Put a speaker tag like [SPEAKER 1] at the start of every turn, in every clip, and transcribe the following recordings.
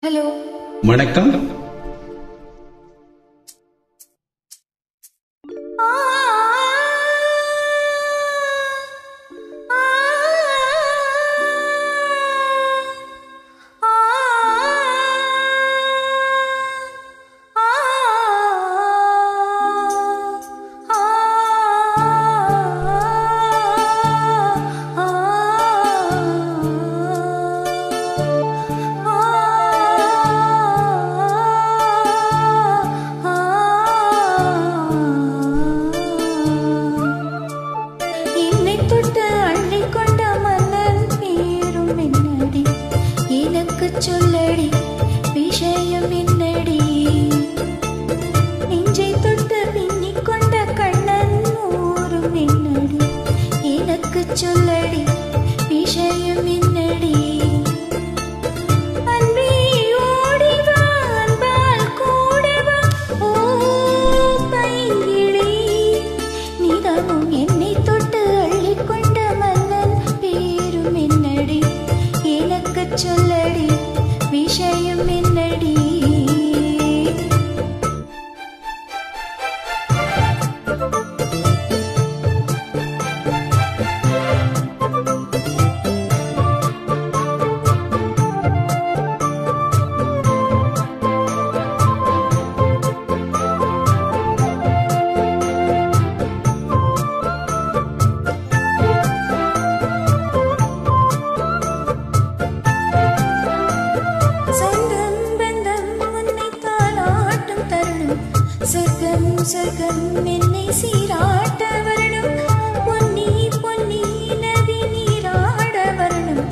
[SPEAKER 1] Hello,
[SPEAKER 2] வணக்கம்.
[SPEAKER 1] சொல்லடி விஷயம் என்னடி, நெஞ்சை தொட்டு பின்னிக் கொண்ட கண்ணன் ஊரும் என்னடி, எனக்கு சொல்லடி விஷயம் என்னடி. அன்பே ஓடிவா, அன்பால் கூடவா, ஓ பைங்கிளி, நிதமும் என்னை தொட்டு அள்ளிக்கொண்ட மன்னன் பேரும் என்னடி, எனக்கு சொல்லடி விஷயம் என்னடி. சொர்க்கம் சொர்க்கம் என்னை சீராட்ட வரணும், பொன்னி பொன்னி நதி நீராட வரணும்,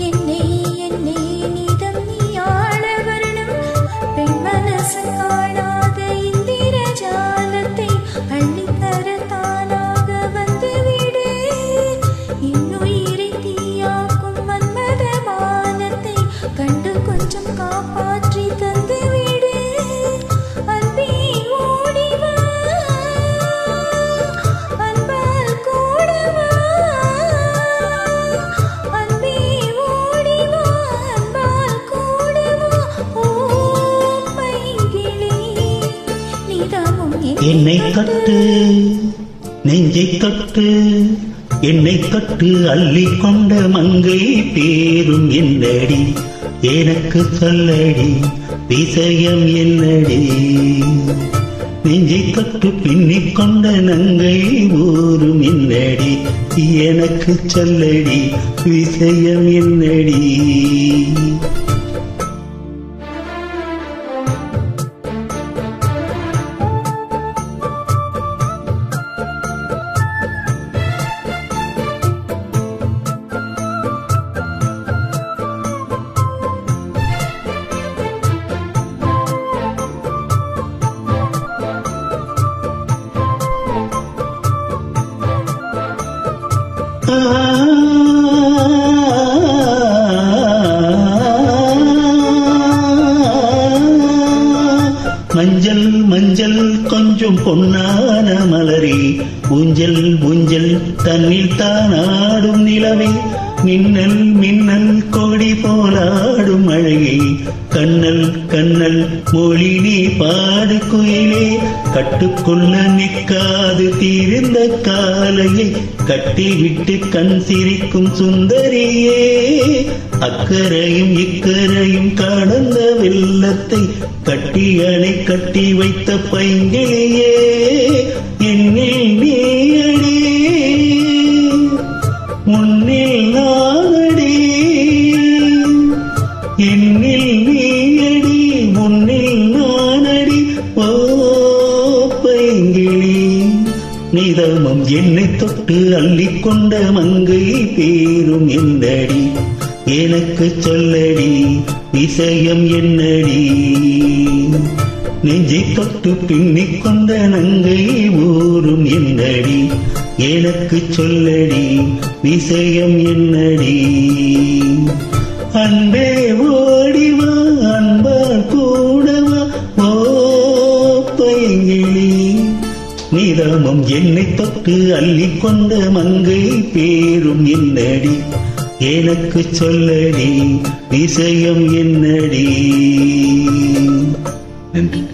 [SPEAKER 1] என்னை என்னை நீதம் நீ ஆள வரணும். பெண் மனசு காணாத இந்திர ஜாலத்தை அள்ளித்தர தானாக வந்து விடு, இன்னுயிரை தீயாக்கும் மன்மத மானத்தை கண்டு கொஞ்சம் காப்பாற்றி தந்து விடு.
[SPEAKER 3] என்னை தொட்டு நெஞ்சை தொட்டு என்னை தொட்டு அள்ளிக் கொண்ட மங்கை பேரும் என்னடி, எனக்கு சொல்லடி விஷயம் என்னடி. நெஞ்சை தொட்டு பின்னிக் கொண்ட நங்கை ஊரும் என்னடி, எனக்கு சொல்லடி விஷயம் என்னடி. மஞ்சள் மஞ்சள் கொஞ்சம் பொன்னான மலரே, ஊஞ்சல் ஊஞ்சல் தன்னில் தானாடும் நிலவே, மின்னல் மின்னல் கொடி போலாடும் அழகே, கண்ணல் கண்ணல் மொழி நீ பாடு குயிலே, கட்டுக்கொள்ள நிற்காது தீர்ந்த காலையை கட்டிவிட்டு கண் சிரிக்கும் சுந்தரியே, அக்கரையும் இக்கரையும் கடந்த வெள்ளத்தை கட்டி அணை கட்டி வைத்த பைங்கிளியே, என்னில் நீயடி முன்னில் நானடி, என்னில் நீயடி முன்னில் நானடி, ஓ பைங்கிளி, நிதமும் என்னை தொட்டு அள்ளிக் கொண்ட மங்கை பேரும் என்னடி, எனக்கு சொல்லடி விஷயம் என்னடி. நெஞ்சை தொட்டு பின்னிக் கொண்ட நங்கை ஊரும் என்னடி, எனக்கு சொல்லடி விஷயம் என்னடி. அன்பே ஓடிவா, அன்பால் கூடவா, ஓ பைங்கிளி, நிதமும் என்னை தொட்டு அள்ளிக் கொண்ட மங்கை பேரும் என்னடி, எனக்கு சொல்லடி விஷயம் என்னடி. நன்றி.